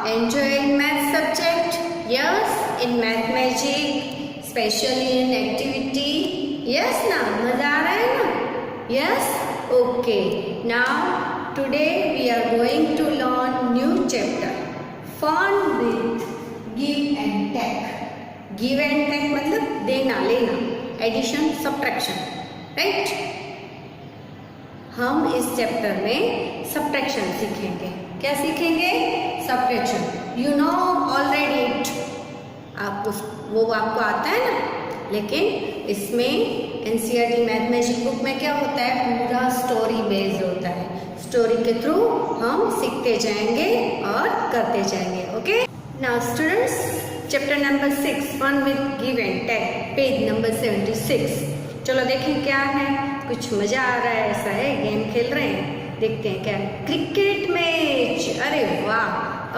enjoying math subject? Yes, in math magic, especially in activity. Yes ना, मजा आ रहा है ना? Yes, okay. Now today we are going to learn new chapter. Fun with give and take. Give and take मतलब देना लेना, addition, subtraction, right? हम इस चैप्टर में सब्ट्रैक्शन सीखेंगे। क्या सीखेंगे? Subtraction. You know already it, वो आपको आता है ना, लेकिन इसमें एनसीईआरटी मैथ मैजिक बुक में क्या होता है, पूरा स्टोरी बेस्ड होता है। स्टोरी के थ्रू हम सीखते जाएंगे और करते जाएंगे। Okay, now students, chapter number 6 fun with give and take, page number 76। चलो देखें क्या है। कुछ मजा आ रहा है, ऐसा है, गेम खेल रहे हैं। देखते हैं क्या है। क्रिकेट मैच, अरे वाह,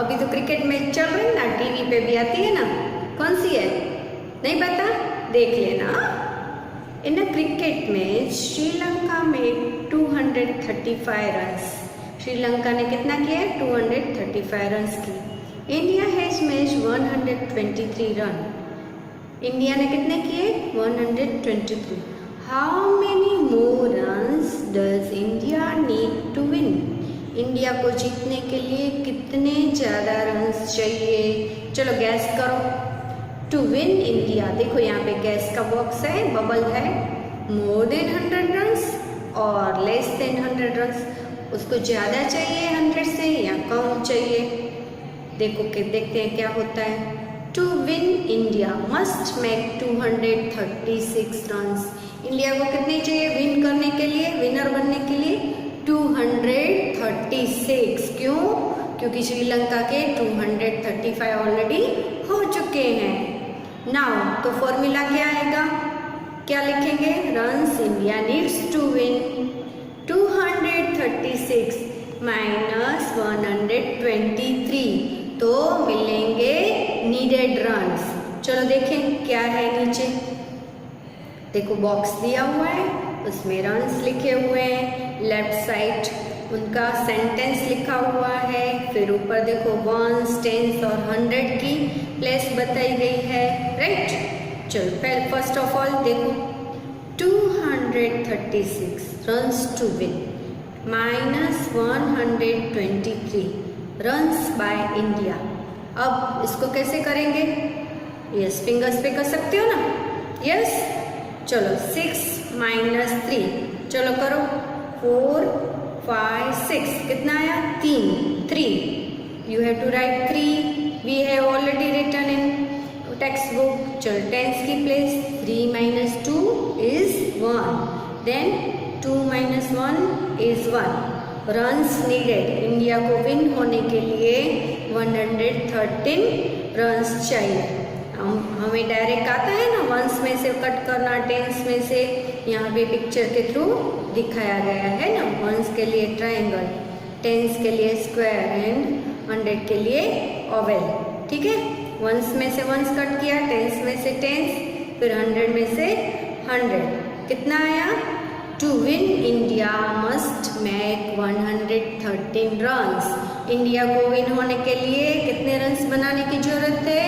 अभी तो क्रिकेट मैच चल रही है ना, टीवी पे भी आती है ना। कौन सी है? नहीं पता? देख लेना। इन अ क्रिकेट मैच श्रीलंका में 235 रन्स। श्रीलंका ने कितना किया है? 235 रन्स की। India has made 123 run. India ने कितने किए? 123। How many more runs does India need to win? India को जीतने के लिए कितने ज़्यादा रन्स चाहिए? चलो गैस करो। टू विन इंडिया, देखो यहाँ पे गैस का बॉक्स है, बबल है। मोर देन 100 रन्स और लेस देन 100 रन्स, उसको ज़्यादा चाहिए 100 से या कम चाहिए? देखो कि देखते हैं क्या होता है। To win India must make 236 runs. India को कितने चाहिए विन करने के लिए, विनर बनने के लिए? 236। क्यों? क्योंकि श्रीलंका के 235 ऑलरेडी हो चुके हैं। नाउ तो फॉर्मूला क्या आएगा? क्या लिखेंगे? Runs India needs to win 236 minus 123, तो मिलेंगे नीडेड रन्स। चलो देखें क्या है नीचे। देखो बॉक्स दिया हुआ है, उसमें रन्स लिखे हुए हैं। लेफ्ट साइड उनका सेंटेंस लिखा हुआ है। फिर ऊपर देखो वंस, टेंस और 100 की प्लेस बताई गई है, राइट। चलो पहले फर्स्ट ऑफ ऑल देखो 236 runs to win minus 123 runs by India. अब इसको कैसे करेंगे? यस, फिंगर्स पे कर सकते हो ना? यस। चलो 6 माइनस 3, चलो करो। 4 5 6, कितना आया? 3। You have to write 3, we have already written in text book. चलो टेंस की place 3 minus 2 is 1, then 2 minus 1 is 1। Runs needed, India को विन होने के लिए 113 रन्स चाहिए। हमें डायरेक्ट आता है ना, वंस में से कट करना, टेंस में से। यहाँ पे पिक्चर के थ्रू दिखाया गया है ना। वंस के लिए ट्रायंगल, टेंस के लिए स्क्वायर एंड 100 के लिए ओवल, ठीक है। वंस में से वंस कट किया, टेंस में से टेंस, फिर 100 में से 100। कितना आया? To win India must make 113 runs. India को विन होने के लिए कितने रन्स बनाने की जरूरत है?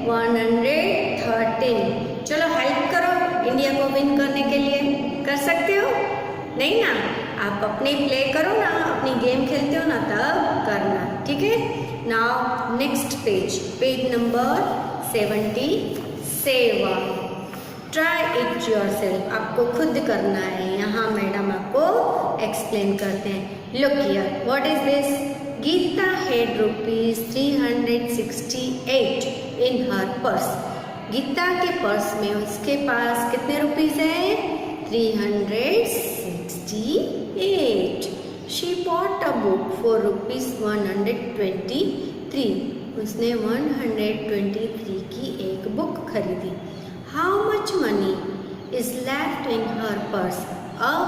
113। चलो हेल्प करो इंडिया को विन करने के लिए। कर सकते हो? नहीं ना? आप अपने प्ले करो ना, अपनी गेम खेलते हो ना, तब करना, ठीक है। Now next page, page number 77। Try it yourself, आपको खुद करना है। यहाँ मैडम आपको एक्सप्लेन करते हैं। Look here, what is this? Geeta had ₹368 in her purse. Geeta के पर्स में उसके पास कितने रुपीज हैं? 368। She bought a book for ₹123। उसने 123 की एक बुक खरीदी। How much money is left in her purse? अब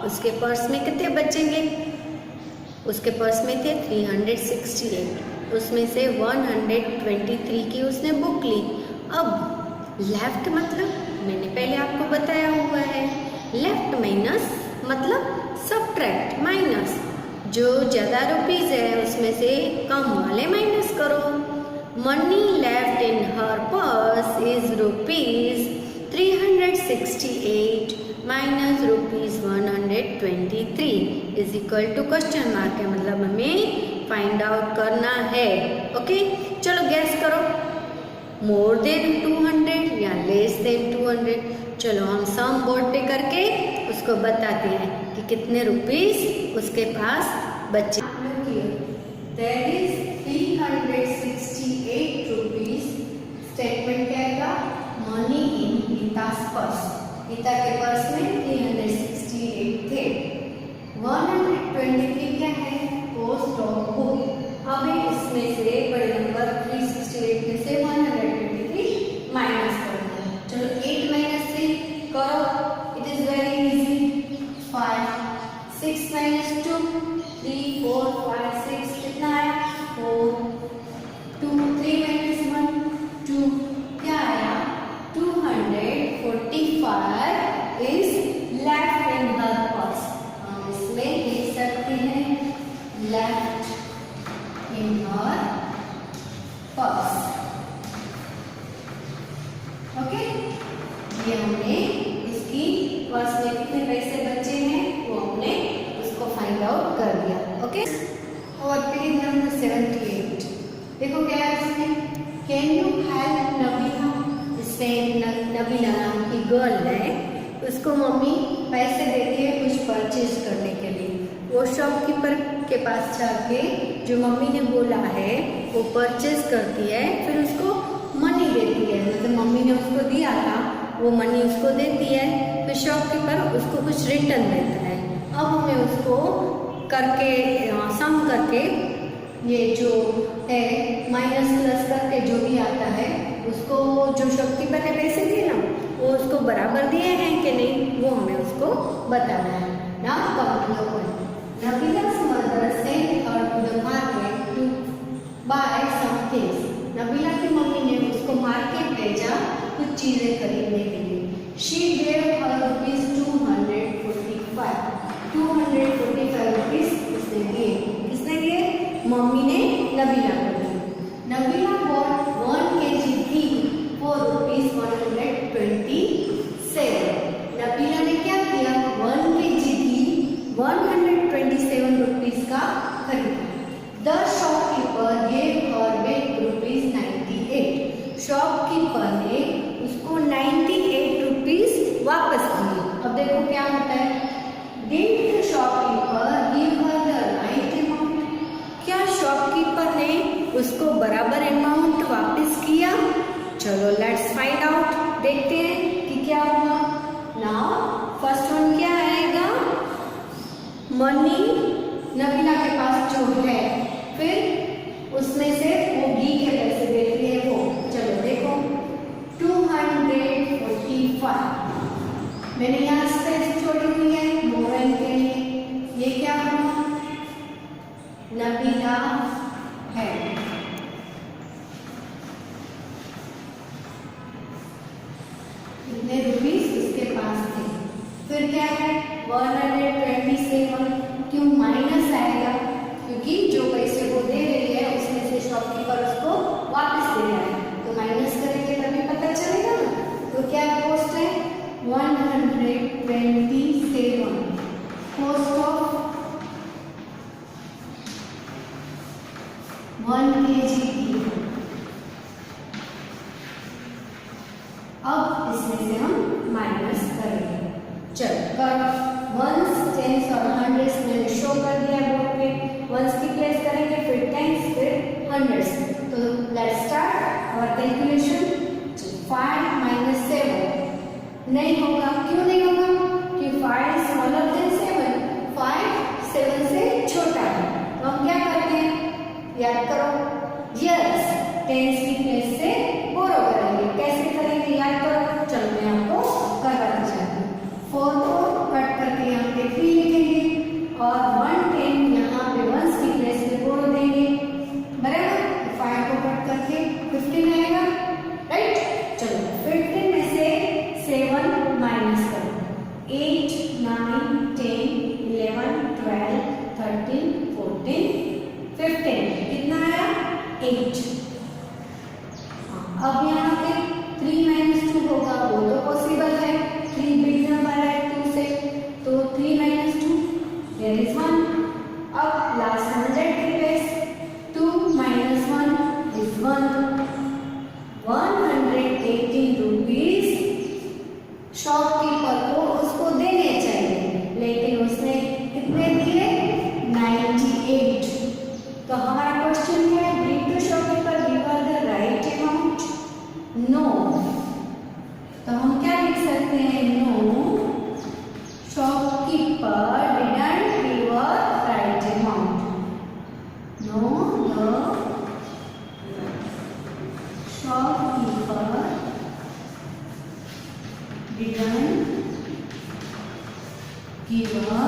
उसके पर्स में कितने बचेंगे? उसके पर्स में थे 368, उसमें से 123 की उसने बुक ली। अब लेफ्ट मतलब मैंने पहले आपको बताया हुआ है, लेफ्ट माइनस मतलब सब्ट्रैक्ट, माइनस। जो ज़्यादा रुपीज़ है उसमें से कम वाले माइनस करो। Money left in her purse is ₹368 minus ₹123 is equal to question mark है, मतलब हमें फाइंड आउट करना है। ओके, चलो गैस करो, मोर देन 200 या लेस देन 200। चलो हम सम बोर्ड पे करके उसको बताते हैं कि कितने रुपीस उसके पास बचे। That is 368 rupees. स्टेटमेंट क्या आएगा? Money in Geeta's purse. Geeta के पर्स में 368 थे। 123 क्या है? Cost of book. हमें इसमें से बड़े नंबर 368 में से 123 माइनस करना है। चलो 8 माइनस 3 करो, it is very easy. 5 6 minus 2 3 4 5 6 कितना है? 4 2 3 माइनस 1 2 क्या आया? 245 is left in her purse. हम इसमें लिख सकते हैं left in her purse. Okay, ये हमने इसकी पर्स में कितने पैसे बचे हैं वो हमने उसको फाइंड आउट कर दिया। ओके, और पेज नंबर 78 देखो क्या है इसमें? Can you help Nabila? इसमें नबीला नाम की गर्ल है, उसको मम्मी पैसे देती है कुछ परचेज करने के लिए। वो शॉपकीपर के पास जाके जो मम्मी ने बोला है वो परचेज करती है, फिर उसको मनी देती है, मतलब मम्मी ने उसको दिया था वो मनी उसको देती है, फिर शॉपकीपर उसको कुछ रिटर्न देता है। अब हमें उसको करके सम करके ये जो है माइनस प्लस करके जो भी आता है उसको जो शॉपकीपर ने पैसे दिए ना वो उसको बराबर दिए हैं कि नहीं वो हमें उसको बताना है। Now come to the point. Nabila's mother sent her to the market to buy some things. Nabila की मम्मी ने उसको मार्केट भेजा कुछ चीजें खरीदने के लिए। She gave her ₹245 रुपीस उसने दिए। किसने दिए? मम्मी ने नबीला को दिए। Nabila bought 1 kg ghee for ₹127। Nabila ने क्या किया? 1 kg घी 127 रुपीस का खरीदा। The shopkeeper gave her back ₹98। Shopkeeper ने उसको 98 रुपीस वापस दिए। अब देखो क्या होता है? Did the shopkeeper give her the right amount? क्या शॉपकीपर ने उसको बराबर अमाउंट वापस किया? चलो लेट्स फाइंड आउट, देखते हैं कि क्या हुआ। नाउ फर्स्ट वन क्या आएगा? मनी नबीला के पास जो है, फिर उसमें से वो घी के पैसे देती है वो। चलो देखो 245 मैंने यहाँ स्पेस छोड़ी हुई है मोबाइल के लिए। ये क्या हुआ? नबीला है। कितने रुपीस उसके पास थे? फिर क्या है? 127। क्यों माइनस आएगा? क्योंकि जो पैसे वो दे रही है उसमें से शॉपकीपर उसको वापस दे रहा है, तो माइनस करेंगे तभी पता चलेगा ना। तो क्या कॉस्ट है? 127 कॉस्ट ऑफ 1 kg घी। अब इसमें से हम माइनस करेंगे। चलो करो, वंस टेंस और हंड्रेड्स मैंने शो कर दिया बोर्ड पे। वंस की प्लेस करेंगे, फिर टेंस, फिर हंड्रेड्स। तो let's start our calculation. 5 minus 7 नहीं होगा। क्यों नहीं होगा? कि 5 स्मॉलर देन 7। 5 7 से छोटा है। तो हम क्या करते हैं? याद करो, यस टेंस की प्लेस से बोरो करेंगे। कैसे करेंगे याद करो। चलो मैं आपको करवाना चाहती हूँ। 4 को कट करके यहाँ पे 3 लिखेंगे और 110 यहाँ पे वंस की प्लेस पे बोरो देंगे, बराबर। 5 को कट करके 15 आएगा, राइट। चलो 15 में से 7 माइनस करो। shopkeeper didn't give a right amount. No, the shopkeeper didn't give a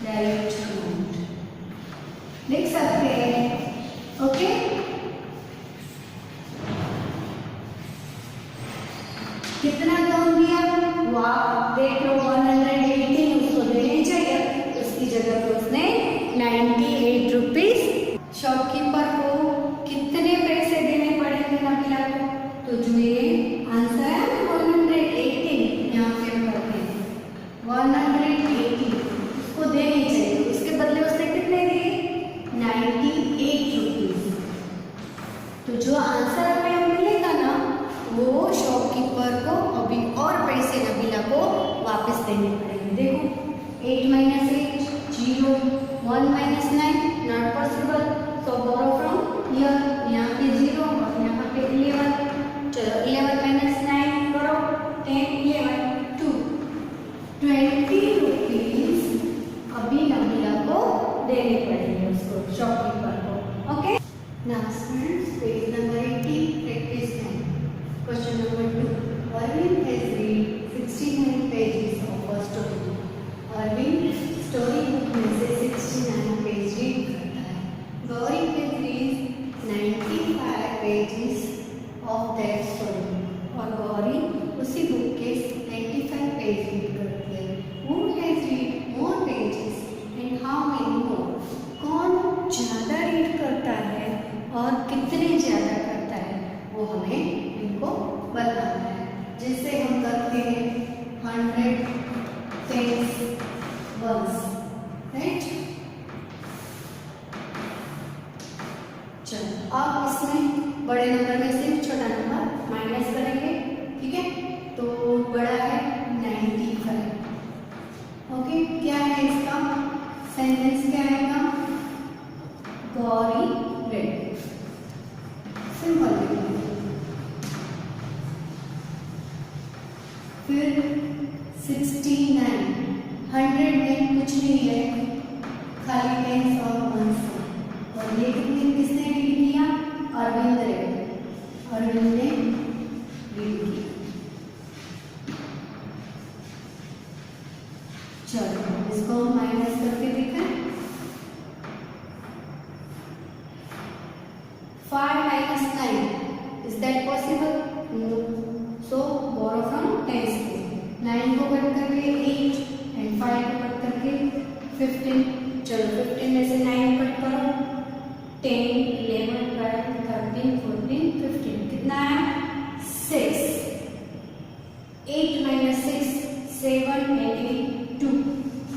right amount. लिख सकते हैं, ओके? कितना कम दिया वो आप देख लो, 118 उसको देने चाहिए, उसकी जगह पे उसने 98 रुपीज। शॉपकीपर को कितने पैसे देने पड़ेंगे नबीला को? तो जो ये आंसर है 118, यहाँ पे हम करते हैं 180 उसको देने चाहिए, उसके बदले उसने कितने दिए? 98 रुपीज। तो जो आंसर हमें मिलेगा ना, वो शॉपकीपर को अभी और पैसे नबीला को वापस देने पड़ेंगे। देखो 8 - 8 0, 1 - 9 not possible, so borrow from here, यहाँ पे 0 और यहाँ पे 11। चलो 11 - 9 करो, 10 11 2 20 रुपीज अभी नबीला को देने पड़ेंगे उसको, शॉपकीपर को, okay? Now students, page number 80, practice 9, question number 2। Arvind has read 69 pages of a story. Arvind story book में से 69 पेज रीड करता है। Gauri has read 95 pages of that story. और गौरी उसी बुक के 95 पेज रीड करती है। Who has read more pages and how many more? कौन ज़्यादा रीड करता है और कितने ज़्यादा करता है, वो हमें इनको बताना है। जिससे हम करते हैं 100 10s ones, राइट? चलो अब इसमें बड़े नंबर में से छोटा नंबर माइनस करेंगे, ठीक है? तो बड़ा है 95, ओके? क्या है इसका सेंटेंस, क्या आएगा? Gauri red, simple. फिर 69, 100 में कुछ नहीं है, खाली 10s और 1s है। और ये कितने किसने रीड किया? अरविंद रेड, अरविंद ने रीड किया। चलो इसको माइनस करके देखें। 5 - 9, is that possible? No, so borrow from 10s। 9 को कट करके 8 एंड 5 को कट करके 15। चलो 15 में से 9 कट करो, 10 11 12 13 14 15, कितना है? 6। 8 - 6 7 8 2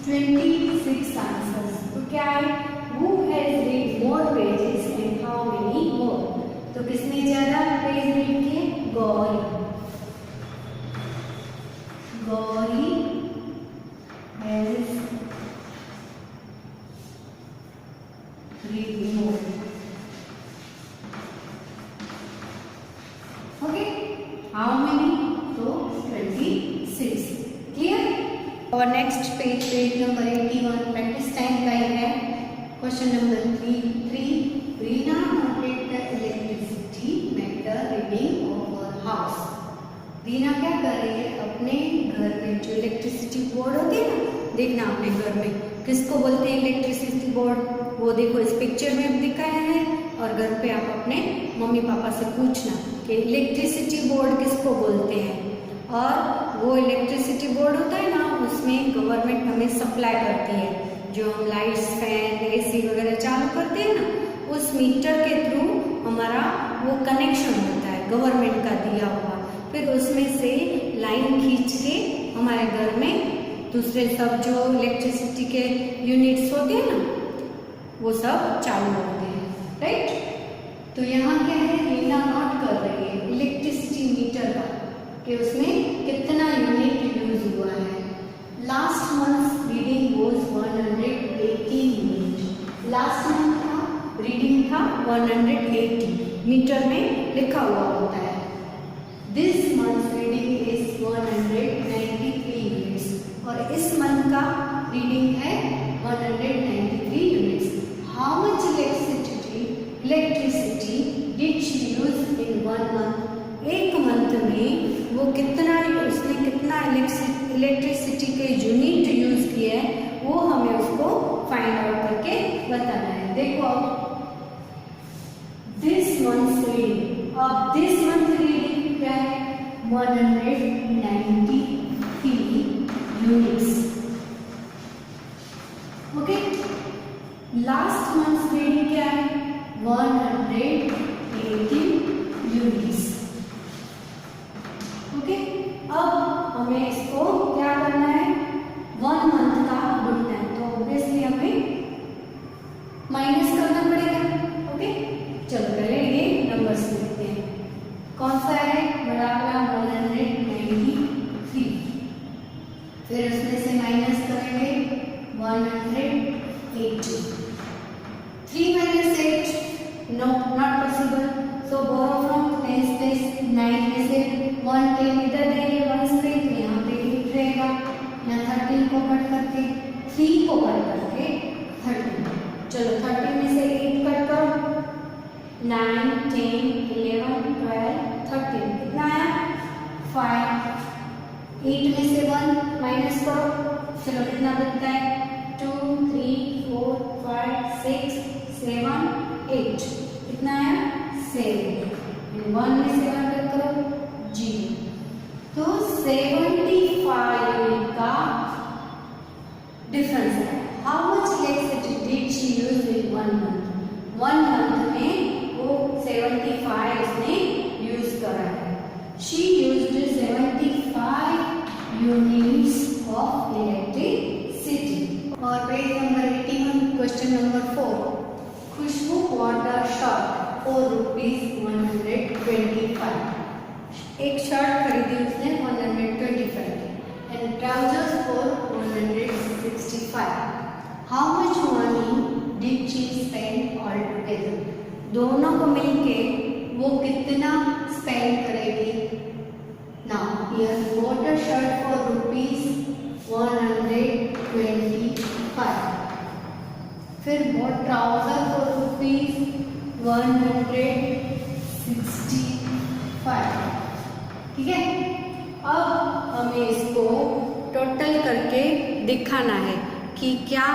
26 आंसर्स। तो क्या है? Who has read more pages and how many more? तो किसने ज्यादा पेज रीड किए? Gauri. Gauri has read more. Okay? How many? तो 26. Clear? Our next page, page number 81, practice time का है। Question number 3. Reena noted the electricity meter reading of her house. Reena क्या कर रही है? अपने घर में जो इलेक्ट्रिसिटी बोर्ड होती है ना, देखना अपने घर में किसको बोलते हैं इलेक्ट्रिसिटी बोर्ड, वो देखो इस पिक्चर में दिखाया है। और घर पे आप अपने मम्मी पापा से पूछना कि इलेक्ट्रिसिटी बोर्ड किसको बोलते हैं। और वो इलेक्ट्रिसिटी बोर्ड होता है ना, उसमें गवर्नमेंट हमें सप्लाई करती है। जो हम लाइट्स, फैन, एसी वगैरह चालू करते हैं ना, उस मीटर के थ्रू हमारा वो कनेक्शन होता है गवर्नमेंट का दिया हुआ। फिर उसमें से लाइन खींच के हमारे घर में दूसरे सब जो इलेक्ट्रिसिटी के यूनिट्स होते हैं ना, वो सब चालू होते हैं, राइट? तो यहाँ क्या है? रीना नोट कर रही है इलेक्ट्रिसिटी मीटर का कि उसमें कितना यूनिट यूज हुआ है। Last month reading was 180 unit. Last month का रीडिंग था 180, मीटर में लिखा हुआ होता है। This month reading is 193 units. और इस मंथ का रीडिंग है 193 units. How much electricity did she use in 1 month? एक मंथ में वो उसने कितना इलेक्ट्रिसिटी के यूनिट यूज किए हैं वो हमें उसको फाइंड आउट करके बताना है। देखो दिस मंथ रीडिंग, अब दिस मंथ रीडिंग क्या है? 193 units. Okay, last month reading क्या है? 180 यूनिट्स। ओके, अब हमें इसको क्या करना है? 1 मंथ का ढूंढना है, तो ऑब्वियसली हमें माइनस करना पड़ेगा। ओके, चलो पहले ये नंबर्स लिखते हैं। कौन सा है? बड़ा वाला 193, फिर उसमें से माइनस करेंगे 180। 3 minus 8, no, not possible. So borrow from 10 space 9 में से 1 10 इधर देंगे 1 space, तो यहाँ पे 8 रहेगा। यहाँ 13 को कट करके 3 को कट करके 13। चलो 13 में से 8 कट करो, 9 10 11 12 13, कितना आया? 5। 8 में से 1 माइनस करो, चलो कितना बचता है? 2 3 4 5 6 7 8, कितना आया? 7। 1 में से 1 कट करो, 0। तो 75 यूनिट का डिफरेंस है। How much electricity did she use in 1 month? 1 month में वो 75 उसने यूज करा है। She used 75 units of electricity. और page number 81, question number 4। Khushbu bought a shirt for ₹125। एक शर्ट खरीदी उसने 125 and trousers for 165। How much money did she spend all together? दोनों को मिलके वो कितना स्पेंड करेगी? Now here bought a shirt for ₹125, फिर bought trouser for ₹165। ठीक है, अब हमें इसको टोटल करके दिखाना है कि क्या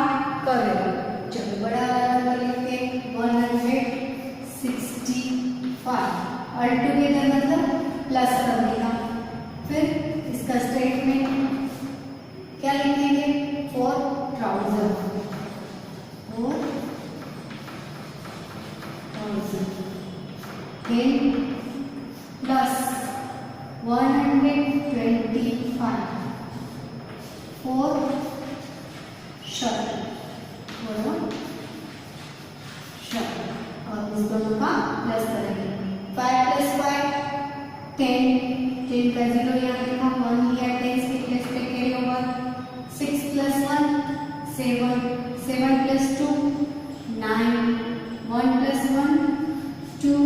कर रहे हैं। चलो बड़ा नंबर लिखते हैं 165, ऑल टुगेदर मतलब प्लस करने का। फिर इसका स्टेटमेंट क्या लिखेंगे? For trouser, plus 125 for shirt, और इस दोनों का प्लस करेंगे। 5 + 5 10, 10 का 0 यहाँ लिखा, 1 लिया, 10 के प्लस पे कैरी ओवर। 6 + 1 7, 7 + 2 9, 1 + 1 2।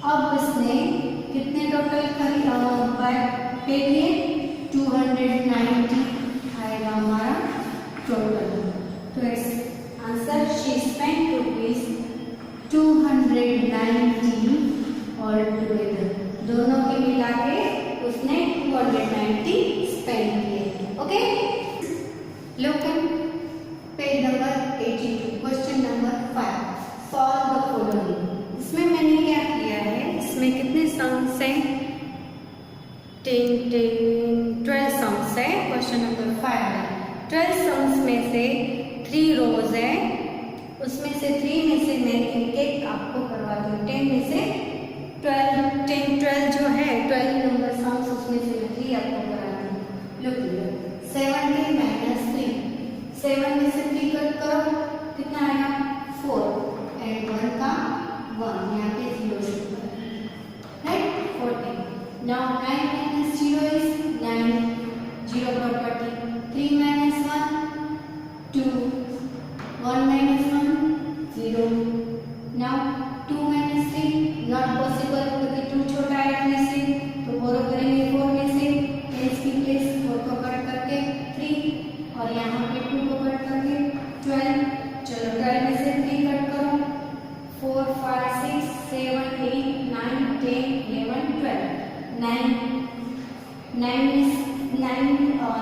अब इसने कितने टोटल पे किए? 290 आएगा हमारा टोटल। तो answer she spend ₹290 all together. दोनों के मिला के उसने 290 स्पेंड किए। Okay, look page number 82, question number 5। Solve the following. इसमें मैंने क्या किया है, इसमें कितने सम्स हैं? 12 सम्स है। क्वेश्चन नंबर 5 है। 12 सम्स में से 3 रोज है, उसमें से 3 में से मैं एक आपको करवा दूँ। 10 में से 12 जो है 12 नंबर सम्स, उसमें से मैं 3 आपको करा दूँ। लुक 70 - 3, 7 में से 3 कट करो, कितना आएगा? 4 एंड 1 का 1, यहाँ पे 0 शुरू करें, right? 14। Now 9 - 0 is 9, 0 property. 3 - 1 2, 1 - 1 0। Now 2 - 3 not possible, क्योंकि 2 छोटा है 3 से, तो बोरो करेंगे 4 में से, 10 की प्लेस 4 को कट करके 3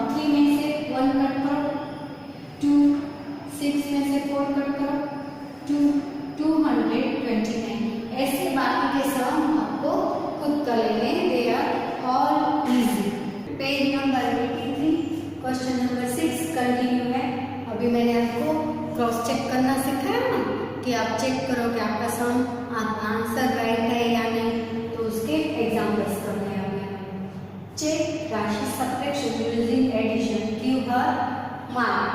3 में से 1 कट करो, 2, 6 में से 4 कट करो, 2, 229। ऐसे बाकी के सम आपको खुद कर लेने, they are all easy. Page number 83 question number 6 continue है। अभी मैंने आपको क्रॉस चेक करना सिखाया ना कि आप चेक करो कि आपका सम आपका आंसर राइट है या नहीं, तो उसके एग्जाम्पल्स करने हैं। चेक राशि subtraction using addition, give her mark,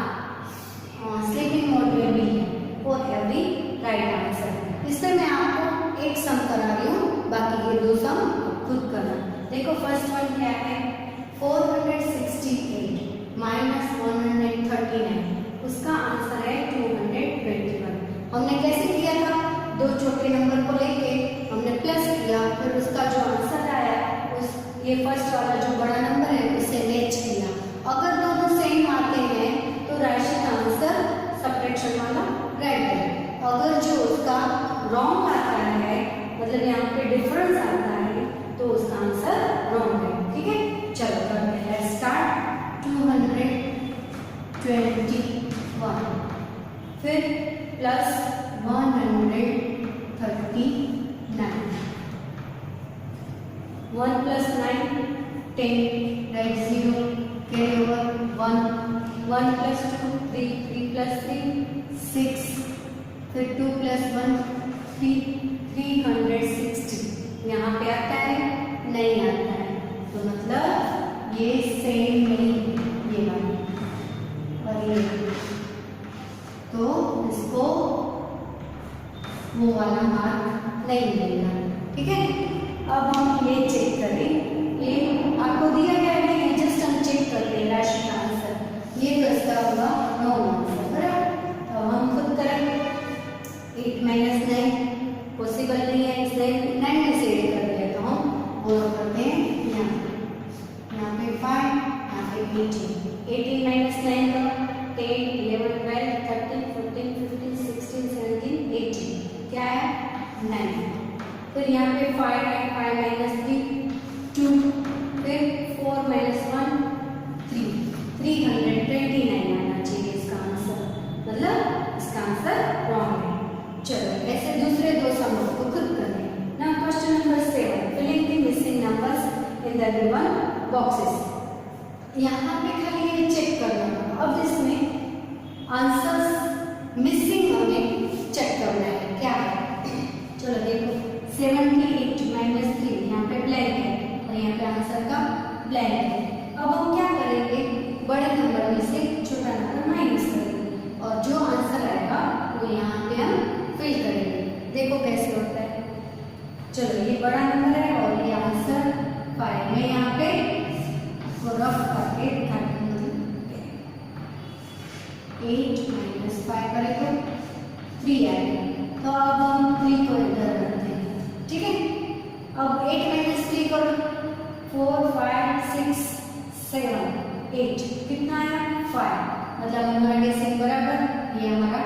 sleeping mode में भी फॉर एवरी राइट आंसर। इसमें मैं आपको एक सम करा रही हूँ, बाकी ये 2 सम खुद करना। देखो फर्स्ट वन क्या है, 468 माइनस 139, उसका आंसर है 221। हमने कैसे किया था, 2 छोटे नंबर को लेके हमने प्लस किया, फिर उसका जो आंसर आया उस ये फर्स्ट वाला जो बड़ा नंबर है उसे मैच किया। अगर दोनों सेम आते हैं तो राशि का आंसर सब्ट्रैक्शन वाला राइट है। अगर जो उसका रॉन्ग आता है, मतलब यहाँ पे डिफरेंस आता है, तो उसका आंसर रॉन्ग है। ठीक है, चलो करते हैं, लेट्स स्टार्ट। 221 फिर plus 139, 1 plus 9 10, right 0 carry over 1, 1 plus 2 3, 3 plus 3 6, फिर 2 plus 1 3, 360। यहाँ पे आता है, नहीं आता है, तो मतलब ये सेम नहीं, ये वाला और ये, तो इसको वो वाला मार्क नहीं मिलेगा। ठीक है, अब हम ये चेक करें, ये आपको दिया गया है, जस्ट हम चेक करते हैं राशि का आंसर। ये तो इसका होगा 9 आंसर, बराबर। तो हम खुद करें, 8 माइनस 9 पॉसिबल नहीं है, इसलिए 9 में से 8 कर दिया, तो हम वो करते हैं यहाँ पे 5, यहाँ पे 18 माइनस 9 का 10, 11, 12, 13, 14, 15, 16, 17, 18 क्या है 9। फिर यहाँ पे 5 है, 5 माइनस 3 2, फिर 4 माइनस 1 3, 329 आना चाहिए इसका आंसर, मतलब इसका आंसर रॉन्ग है। चलो ऐसे दूसरे 2 सम को खुद करें ना। Question number 7, filling the missing numbers in the given boxes. यहाँ पे खाली ये चेक करना, अब इसमें आंसर्स मिसिंग हमें चेक करना है क्या है। चलो देखो 78 माइनस 3 यहाँ पे ब्लैंक है और यहाँ पे आंसर का ब्लैंक है। अब हम क्या करेंगे, बड़े नंबर में से छोटा नंबर माइनस करेंगे और जो आंसर आएगा वो यहाँ पे हम फिल करेंगे। देखो कैसे होता है। चलो ये बड़ा नंबर है और ये आंसर 5, मैं यहाँ पे रफ करके दिखाऊंगी। 8 माइनस 5 करें तो 3 आएगा, तो अब हम 3 को इधर रखते हैं। ठीक है, अब 8 माइनस 3 करो, 4 5 6 7 8, कितना आया 5, मतलब हमारा गेसिंग बराबर, ये हमारा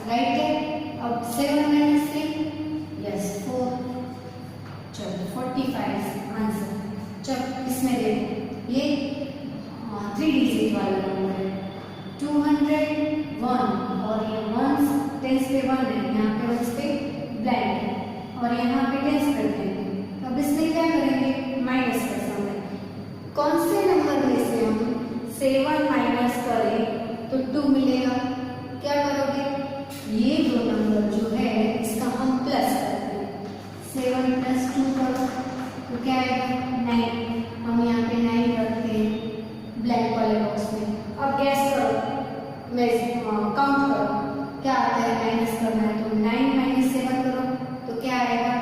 राइट है। अब 7 माइनस 3 यस 4, चलो 45 आंसर। चलो इसमें देखो ये 3 डिजिट वाला नंबर है 201 और ये 1s 10s पे 1 है, यहाँ पे 1s पे ब्लैंक है और यहाँ पे 10s करते हैं। अब इसमें क्या करेंगे, माइनस कर सकते। कौन से नंबर में से हम 7 माइनस करें तो 2 मिलेगा, क्या करोगे, ये 2 नंबर जो है इसका हम प्लस करते हैं। 7 प्लस 2 करो तो क्या आएगा 9, हम यहाँ पे 9 रखते हैं ब्लैंक वाले बॉक्स में। अब गैस करो, मैं काउंट करो क्या आता है, माइनस करना है तो 9 माइनस 7 करो तो क्या आएगा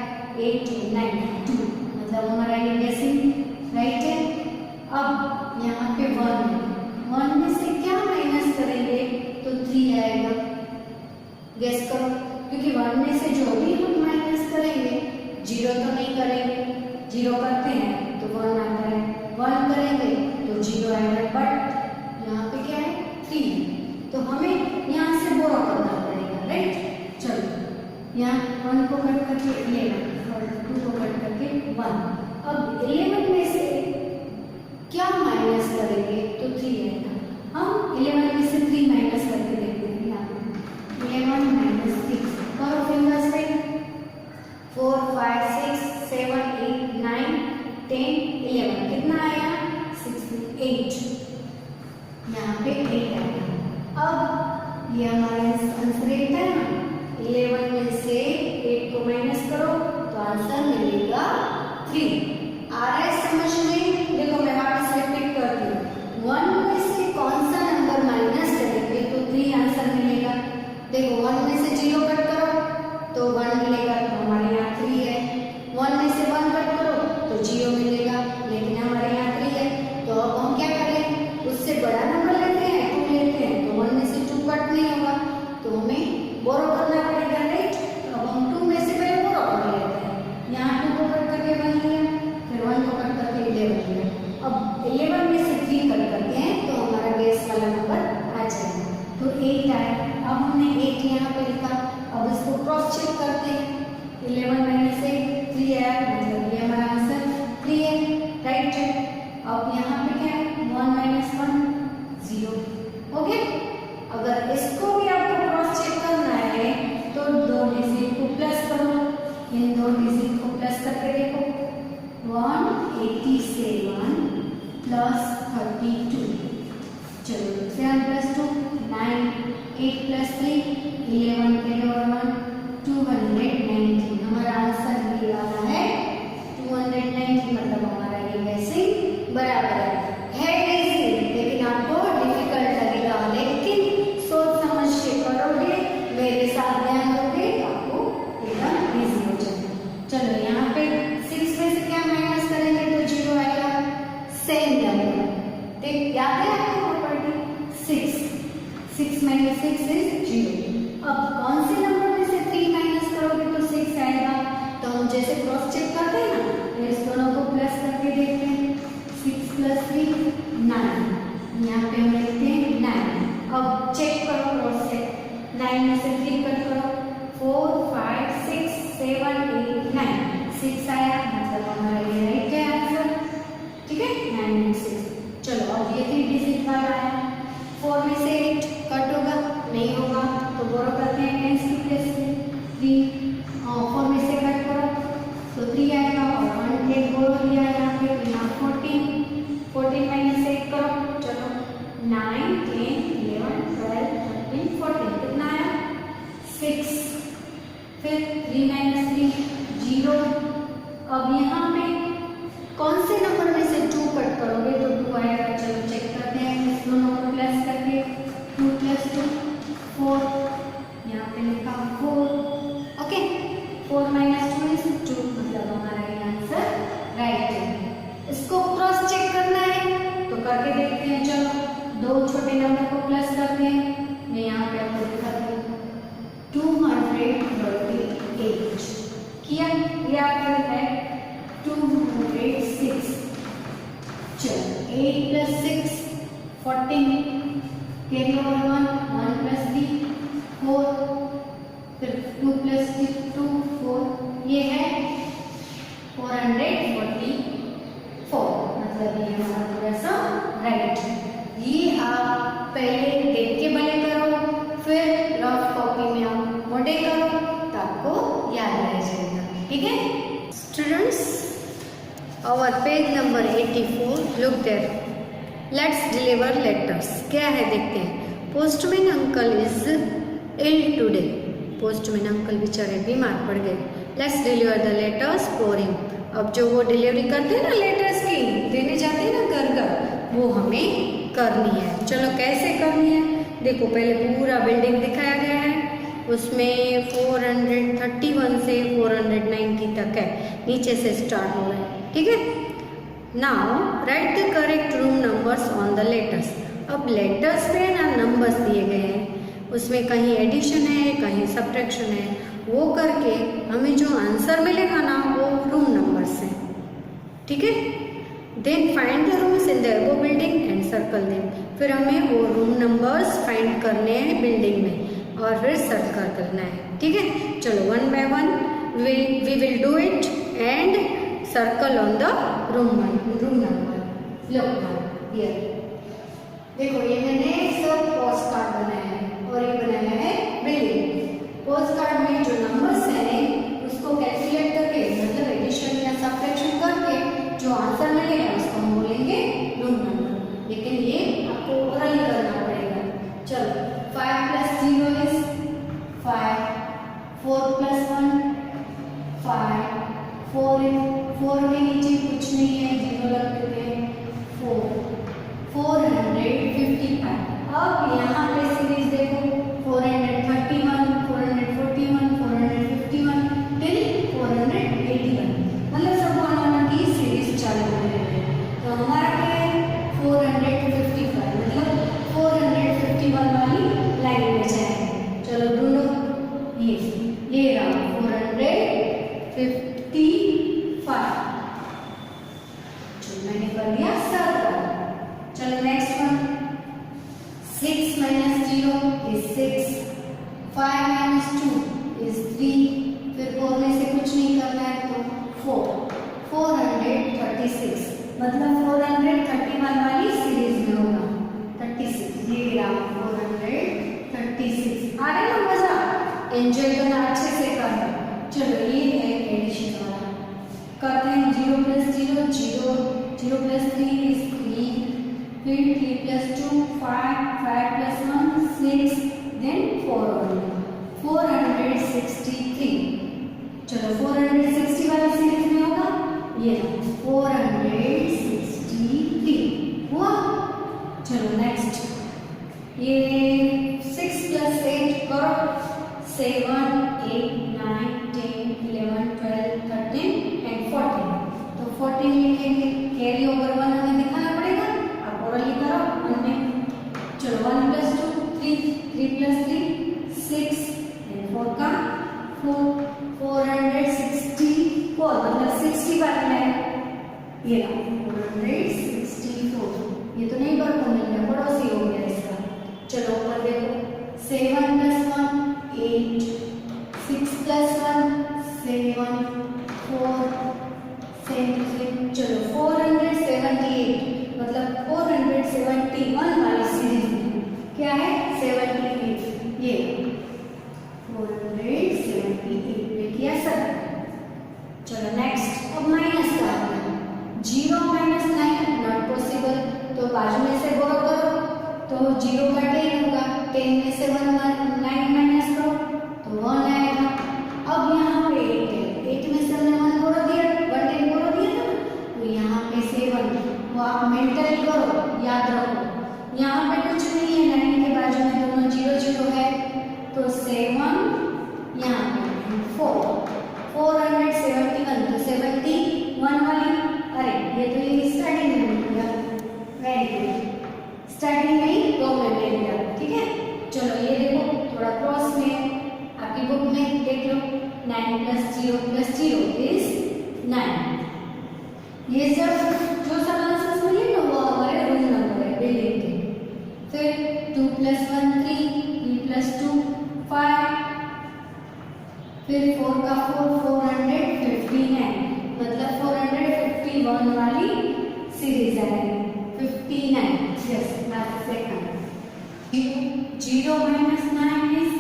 8 9 2, मतलब हमारा ये गैसिंग राइट है। अब यहाँ पे 1 है, 1 में से क्या माइनस करेंगे तो 3 आएगा, गैस करो, क्योंकि 1 में से जो भी हम माइनस करेंगे 0 तो नहीं करेंगे, 0 करते हैं तो 1 आता है, 1 करेंगे तो 0 आएगा, बट यहाँ पे क्या है 3, तो हमें यहाँ से बोरो करना पड़ेगा राइट। चलो यहाँ 1 को कट करके 11 और 2 को कट करके 1, अब 11 में से क्या माइनस करेंगे तो 3 आएगा। हम 11 में से 3 माइनस करके देखते हैं। यहाँ 11 माइनस 3 करो फिंगर्स पे। 4 5 6 7 8 9 10 11 कितना आया 8। यहाँ पे 8 आया। अब ये हमारा आंसर 8 है ना। 11 में से 8 को माइनस करो तो आंसर मिलेगा 3। आ रहा है समझ में? देखो मैं वापस रिपीट करती हूँ। 1 में से कौन सा नंबर माइनस करेंगे तो 3 आंसर मिलेगा। देखो 1 में से 0 कट करो तो 1 मिलेगा, तो हमारे यहाँ 3 है। 1 में से 1 कट करो तो 0 मिलेगा, लेकिन हमारे यहाँ 3 है। तो अब हम क्या करें, उससे बड़ा नंबर लेते हैं 2 लेते हैं, तो 1 में से 2 कट नहीं होगा, तो हमें बोरो करना पड़ेगा, राइट। तो अब हम 2 में से पहले बोरो कर लेते हैं। यहाँ 2 को कट करके 1 लिया, फिर 1 को कट करके 11 लिया। अब 11 में से 3 कट करते हैं तो हमारा बेस वाला नंबर आ जाएगा, तो 8 आया। अब हमने 8 यहाँ पे लिखा। अब इसको क्रॉस चेक करते हैं। 11 में से 3 आया, मतलब ये हमारा आंसर 3 है, राइट है। अब यहाँ पे क्या है 1 माइनस 1 0 हो गया। अगर इसको भी आपको क्रॉस चेक करना है तो 2 डिजिट को प्लस करो। इन 2 डिजिट को प्लस करके देखो। 187 प्लस 32, चलो फिर हम प्लस 2 9 8 प्लस 3 11 के और 1 219। हमारा आंसर ये वाला है 219, मतलब हमारा ये वैसे बराबर है इजी, लेकिन आपको डिफिकल्ट लगेगा, लेकिन सोच समझ के करोगे, मेरे साथ ध्यान दोगे तो आपको एकदम इजी हो जाएगा। चलो यहाँ पे 6 में से क्या माइनस करेंगे तो 0 आएगा। सेम नंबर देख, याद है आपको प्रॉपर्टी 6 माइनस 6 इज 0। अब कौन से नंबर में से 3 माइनस करोगे तो 6 आएगा। तो हम जैसे क्रॉस चेक करते हैं ना, तो इस दोनों को प्लस करके देखते हैं। 6 प्लस 3 9, यहाँ पे हम लिखते हैं 9। अब चेक करो क्रॉस चेक। 9 में से 3 कट करो, 4 5 6 7 8 9 6 आया, मतलब हमारा ये राइट है आंसर, ठीक है 9 में 6। चलो अब ये 3 डिजिट वाला है। 4 में से 8 कट होगा, नहीं होगा, तो बोरो करते हैं टेंस की प्लेस में 3। 4 में से कट करो तो 3 आएगा, और 1 एक बोरो लिया यहाँ पे, तो यहाँ 14 माइनस 8 करो, चलो 9 10 11 12 13 14 कितना आया 6। फिर 3 माइनस 3 0। अब यहाँ पे कौन से नंबर में से 2 कट करोगे तो 2 आएगा। चलो चेक करते हैं, इस दोनों को प्लस करके 2 प्लस 2 4, यहाँ पे लिखा 4, ओके। 4 माइनस 2 इज 2, मतलब हमारा ये आंसर राइट है। इसको क्रॉस चेक करना है तो करके देखते हैं। चलो 2 छोटे नंबर को प्लस करते हैं। मैं यहाँ पे आपको दिखाती हूँ 238 किया, ये आपका है 206। चलो 8 प्लस 6 14, कैरी ओवर 1 प्लस 3 4, फिर 2 प्लस 2 4, ये है 444, मतलब ये हमारा पूरा सा राइट है। ये आप पहले देख के भले करो, फिर रफ कॉपी में आप मोटे करो, तो आपको याद रह जाएगा, ठीक है स्टूडेंट्स। और page number 84, look there, let's deliver letters. क्या है देखते हैं। Postman uncle is ill today. Postman uncle बेचारे बीमार पड़ गए। Let's deliver the letters for him. अब जो वो डिलीवरी करते हैं ना लेटर्स की, देने जाते हैं ना घर घर, वो हमें करनी है। चलो कैसे करनी है देखो, पहले पूरा बिल्डिंग दिखाया गया है, उसमें 431 से 490 तक है, नीचे से स्टार्ट हो रहा है, ठीक है। Now right the correct room numbers on the letters. अब लेटर्स पे ना नंबर्स दिए गए हैं, उसमें कहीं एडिशन है कहीं सब्ट्रैक्शन है, वो करके हमें जो आंसर मिलेगा ना वो रूम नंबर्स हैं, ठीक है। Then find the rooms in the above building and circle them. फिर हमें वो रूम नंबर्स फाइंड करने हैं बिल्डिंग में और फिर सर्कल करना है, ठीक है। चलो 1 by 1 we will do it and circle on the room number. Look here देखो, ये मैंने सब पोस्ट कार्ड बनाया है और ये बनाया है बिल्डिंग। पोस्ट कार्ड में जो नंबर्स हैं उसको कैलकुलेट करके, मतलब एडिशन या सब्ट्रैक्शन करके जो आंसर मिलेगा उसको हम बोलेंगे रूम नंबर। लेकिन ये आपको ओरली करना पड़ेगा। चलो, 5 + 0 इज 5, 4 + 1 5, 4 के नीचे कुछ नहीं है, 0 रख देते हैं, 455। अब यहाँ पे सीरीज देखो, 431, 441, 451 टिल 481, मतलब सब वन की सीरीज चालू हो रही है। तो हमारा क्या है 455, मतलब 451 वाली लाइन में जाएंगे। चलो ढूंढो, ये रहा 455, जो मैंने कर दिया सर्कल। चलो नेक्स्ट वन, 6 - 0 is 6, 5 - 2 is 3, फिर 4 में से कुछ नहीं करना है तो 436, मतलब 431 वाली सीरीज में होगा 36। ये रहा 436। आ रहा है ना मजा, एंजॉय करना अच्छे से करना। चलो ये है एडिशन वाला, करते हैं 0 + 0 0, 0 + 3 is 3, फिर 3 + 2 5, 5 + 1 6, देन 463। चलो 460 वाली सीरीज में होगा, ये 463 हुआ। चलो नेक्स्ट, ये 6 + 8 करो, 7 8 9 10 11 12 13 एंड 14। तो 14 लिखेंगे, कैरी ओवर 1 हमें दिखाना पड़ेगा, आप ओरली करो 1 में। चलो 1 + 2 3, 3 + 3 6 एंड 4 का 4, 464, मतलब 60 वाली है, ये 464। ये तो नहीं बड़ा मिल गया, पड़ोसी हो गया इसका। चलो ऊपर देखो, 7 + 1 8, 6 + 1 7, 4 7। चलो 478, मतलब 471 वाली सीरीज में क्या है 78, ये 478 लिखिए सर। चलो नेक्स्ट, अब माइनस का 0 - 9 नॉट पॉसिबल, तो बाजू में से बोरो करो तो 0 का 10 होगा, 10 में से 9 माइनस करो तो 1 आएगा। अब यहाँ पे 8 में से हमने 1 बोरो दिया, 1 10 बोरो दिया था, तो यहाँ पे 7, वो आप मेंटली करो, याद रखो। यहाँ पे कुछ नहीं है, 9 के बाजू में दोनों 0 0 है, तो 7 यहाँ पे 471, तो 71 वाली, अरे ये तो ये स्टार्टिंग में मिल गया, वेरी गुड, स्टार्टिंग में ही 2 में मिल गया, ठीक है। चलो ये देखो थोड़ा क्रॉस में आपकी बुक में देख लो, 9 + 0 + 0 is 9। ये सब जो सब आंसर्स मिले ना वो हमारे रूम नंबर है बिल्डिंग के। फिर 2 + 1 3, 3 + 2 5, फिर 4 का 4 459, मतलब 451 वाली सीरीज है 59। Yes, last second 0 - 9 is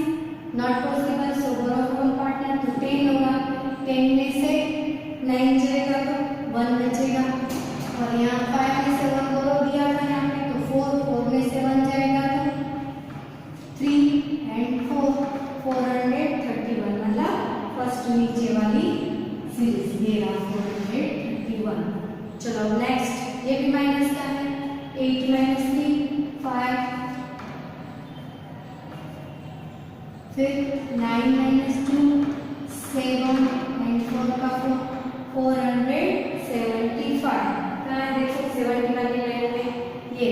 not possible, so borrow from partner, तो 10 होगा, 10 में से 9 जाएगा तो 1 बचेगा, और यहाँ 5 में से 1 बोरो दिया था यहाँ पे, तो 4 में से 1 जाएगा तो 3 एंड 4 431, मतलब फर्स्ट नीचे वाली सीरीज ये रहा 431। चलो नेक्स्ट, ये भी माइनस का है, 8 - 3 5, फिर 9 - 2 7 एंड 4 का 4 475। कहाँ देखो 70 वाली लाइन में, ये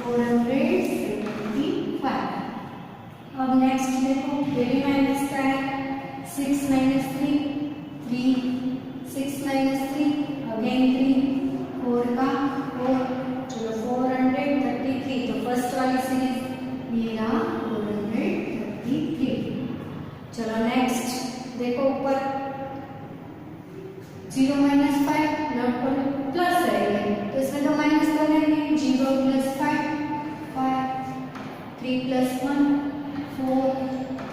475। अब नेक्स्ट देखो, ये भी माइनस का है, 6 - 3 3, 6 - 3 अगेन 3, 4 का 4, चलो 433, तो फर्स्ट वाली सीरीज ये रहा 433। चलो नेक्स्ट देखो ऊपर 0 - 5 4,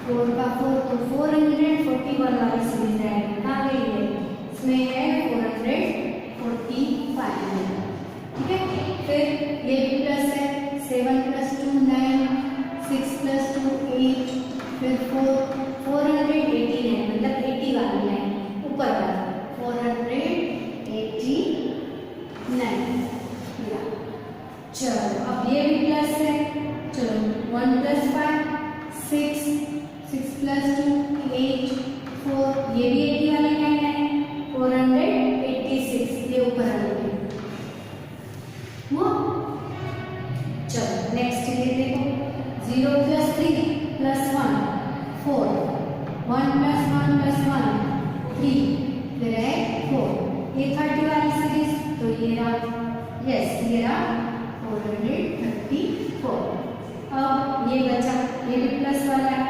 4 का 4 तो 441 वाली सीरीज है, कहाँ गई है? इसमें है 445, ठीक है। फिर ये भी प्लस है, 7 + 2 9, 6 + 2 8, फिर 489 मतलब 80 वाली लाइन ऊपर वाला 489। चलो अब ये भी प्लस है, चलो 1 + 5 6, 6 + 2 8, 4, ये भी 80 वाली लाइन है, 486 ये ऊपर वाली लाइन। चलो नेक्स्ट ये देखो, 0 + 3 + 1 4, 1 + 1 + 1 3, फिर है 4, ये 30 वाली सीरीज तो ये रहा, यस ये रहा 434। अब ये बचा, ये भी प्लस वाला है,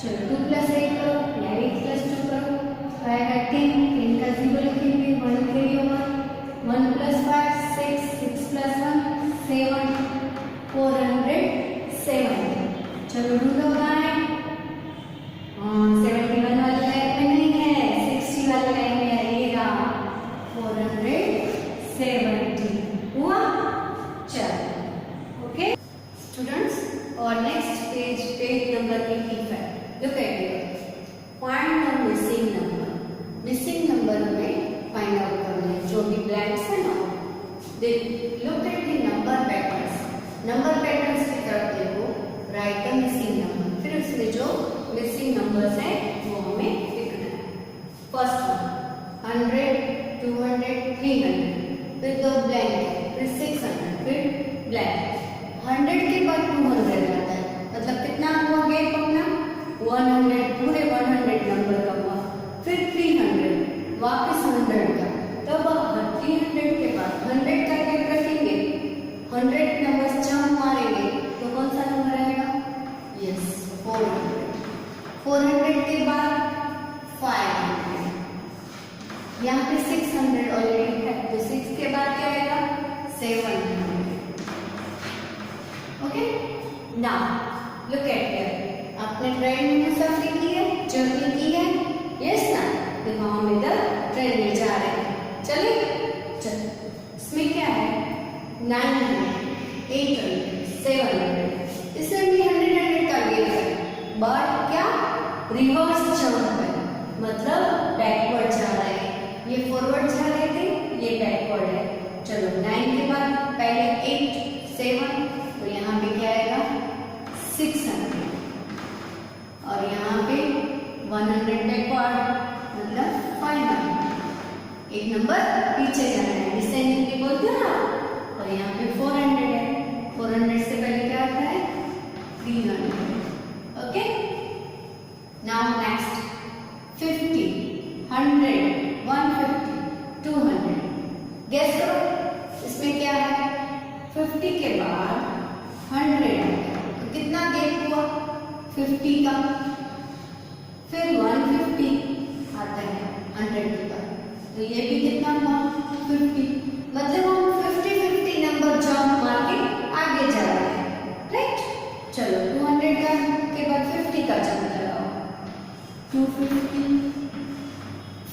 चलो 2 + 8 करो या 8 + 2 करो तो आएगा 10, 10 का 0 लिखेंगे, 1 कैरी ओवर, 1 + 5 6, 6 + 1 7, 470। चलो ढूंढो कहाँ है? 71 वाली लाइन में नहीं है, 60 वाली लाइन में है, ये रहा 470 हुआ। चलो ओके स्टूडेंट्स, और next page number 85, look at it, find the missing number. Missing number हमें फाइंड आउट करना है, जो भी ब्लैंक्स है ना, look at the number patterns, number patterns की तरफ देखो, राइट द मिसिंग नंबर, फिर उसमें जो मिसिंग नंबर्स हैं वो हमें लिखना है। फर्स्ट 100, 200, 300, फिर दो ब्लैंक, फिर 600, फिर ब्लैंक। 100 के बाद 200 आता है, मतलब कितना हुआ गैप अपना? 100, पूरे 100 नंबर का हुआ, फिर 300, वापस 100 का, तब 300 के बाद 100 का गैप रखेंगे, 100 नंबर्स जंप मारेंगे तो कौन सा नंबर आएगा? यस 400, 400 के बाद 500, यहाँ पे 600 ऑलरेडी है तो 6 के बाद क्या आएगा? 700। Okay now look at here, आपने ट्रेन में सब लिख लिया, जर्नी की है, यस ना? देखो हम इधर ट्रेन में जा रहे हैं, चलिए चलो इसमें क्या है? 900, 800, 700, इसमें भी 100 का गेप है, बट क्या रिवर्स जंप है, मतलब बैकवर्ड जा रहे हैं, ये फॉरवर्ड जा रहे थे, ये बैकवर्ड है। चलो 9 के बाद पहले 8, 7, तो यहाँ पे क्या आएगा? 600, और यहाँ पे 100 बैकवर्ड मतलब 500, एक नंबर पीछे जाना है, डिसेंडिंग की बोलते हैं ना, और यहाँ पे 400 है, 400 से पहले क्या आता है? 300। ओके नाउ नेक्स्ट 50, 100, 150, 200, गेस करो इसमें क्या है? 50 के बाद 100 तो कितना गेप हुआ 50 का, फिर 150 आता है 100 के बाद, तो ये भी कितना हुआ 50, मतलब हम 50-50 नंबर जंप मार के आगे जा रहे हैं, राइट। चलो 200 का के बाद 50 का जंप लगाओ, 250,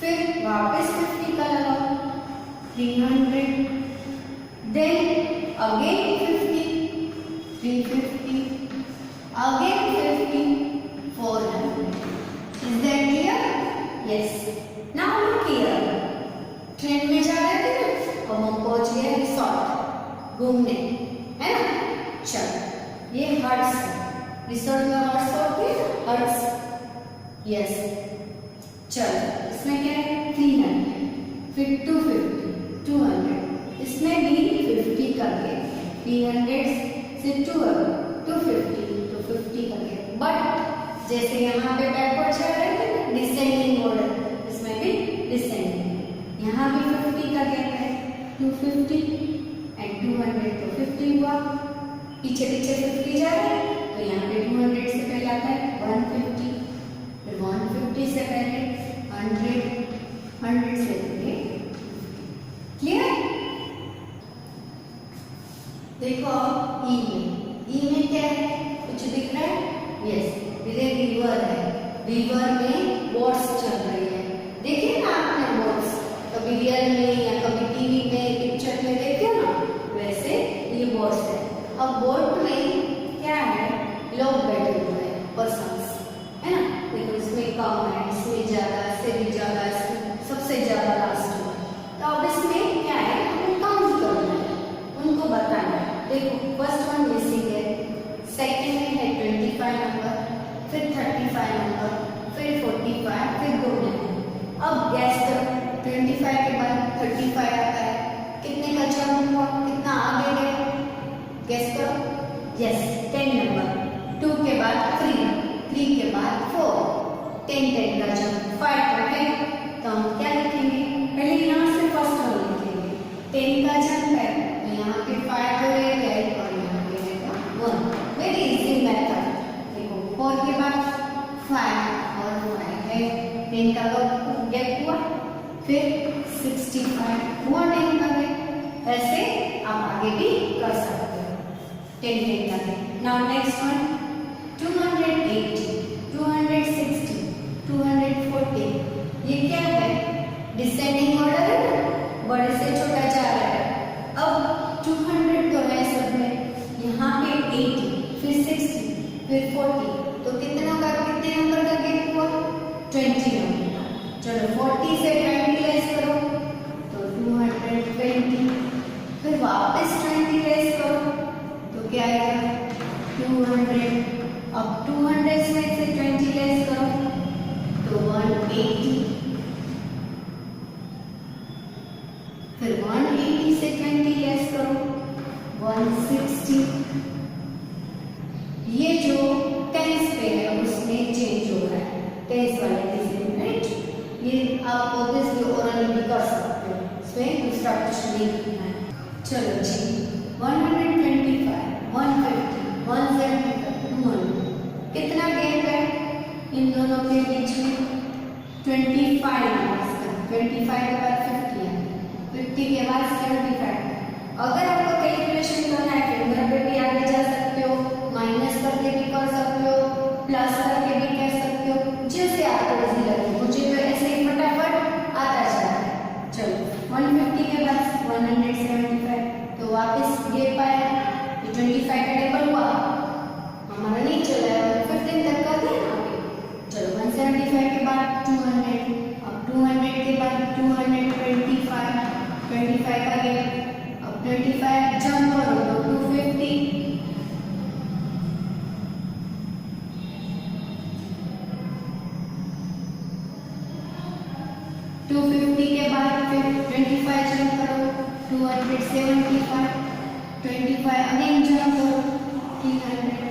फिर वापस 50 का लगाओ, 300, then again 50, 350, again 50, 400। Is that clear? Yes now look here, train में जा रहे थे ना, और हम पहुंच गए रिसोर्ट घूमने, है ना? चलो ये हर्ट्स, रिसोर्ट में हर्ट्स होते हैं, हर्ट्स, यस। चलो इसमें क्या है? 300, फिर 250, 200, इसमें भी 50 का गैप, 300 से 250 तो 50 का गैप, बट जैसे यहाँ पे बैकवर्ड जा रहे थे ना, डिसेंडिंग ऑर्डर, इसमें भी डिसेंडिंग, यहाँ भी 50 का गैप है, 250 एंड 200 तो 50 हुआ, पीछे पीछे 50 जा रहे हैं, तो यहाँ पे 200 से पहले आता है 150, फिर 150 से पहले 100, 100 से पहले, क्लियर? देखो ई में क्या है? कुछ दिख रहा है? रिवर है, रिवर में बोट्स चल रही है। देखिए ना आपने बोट्स कभी रियल में या कभी टीवी में पिक्चर में देखे ना, वैसे ये बोट्स है। अब बोट में क्या है, लोग बैठे हुए हैं, पर्सन्स है ना। देखो इसमें कम है, इसमें ज्यादा, इससे भी ज्यादा, इसमें सबसे ज्यादा लास्ट में। तो अब इसमें क्या है, हमें काउंट करना है, उनको बताना है। देखो फर्स्ट वन मिसिंग है, सेकंड में है 25 नंबर, फिर 35 नंबर, फिर 45, फिर 2 नंबर। अब गैस करो 25 के बाद 35 आता है, कितने का जंप हुआ, कितना आगे गए, गैस करो। Yes 10 number. 2 के बाद 3, 3 के बाद 4, 10 10 का जंप 5 पर है। तो हम क्या लिखेंगे, पहले यहाँ से फर्स्ट वन लिखेंगे, 10 का जंप है तो यहाँ पे 5 हो रहेगा और यहाँ पे रहेगा 1। Very easy method. देखो 4 के बाद 5 और 5 है, 10 का गैप हुआ, फिर 65 हुआ 10 का गैप। ऐसे आप आगे भी कर सकते हो 10 10 का गैप। Now next one 280, 260, 240। ये क्या है, डिसेंडिंग ऑर्डर है ना, बड़े से छोटा जा रहा है। अब 200 तो है सब में, यहाँ पे 80, फिर 60, फिर 40, तो कितने नंबर का गैप हुआ, 20 नंबर का। चलो 40 से 20 लेस करो तो 220, फिर वापस 20 लेस करो तो क्या आएगा 200। अब 200 में से 20 लेस करो तो 180, फिर 180 से 20 लेस करो 160। ये जो टेंस पे है उसमें चेंज हो रहा है, टेंस वाले डिजिट, राइट। ये आप ऑब्वियसली ओरली भी कर सकते हो, इसमें दूसरा कुछ नहीं लिखना है। चलो जी 125, 150, 175, 200, कितना गैप है इन दोनों के बीच में, 25 नंबर्स का। 25 के बाद 50 है, 50 के बाद 75। अगर आपको कैलकुलेशन करना है फिंगर पे भी आगे जा सकते हो, माइनस करके भी कर सकते हो, प्लस करके भी कह सकते हो, जैसे आपको इजी लगे। मुझे तो ऐसे ही फटाफट आता जाता है। चलो 150 के बाद 175, तो वापस ये पाया, ये 25 का टेबल हुआ, हमारा नहीं चला है, 15 तक का था ना। चलो 175 के बाद 200, अब 200 के बाद 225, 25 का गैप, अब 25 जंप करो तो 250, 250 के बाद फिर 25 जंप करो 275, 25 अगेन जंप करो 300,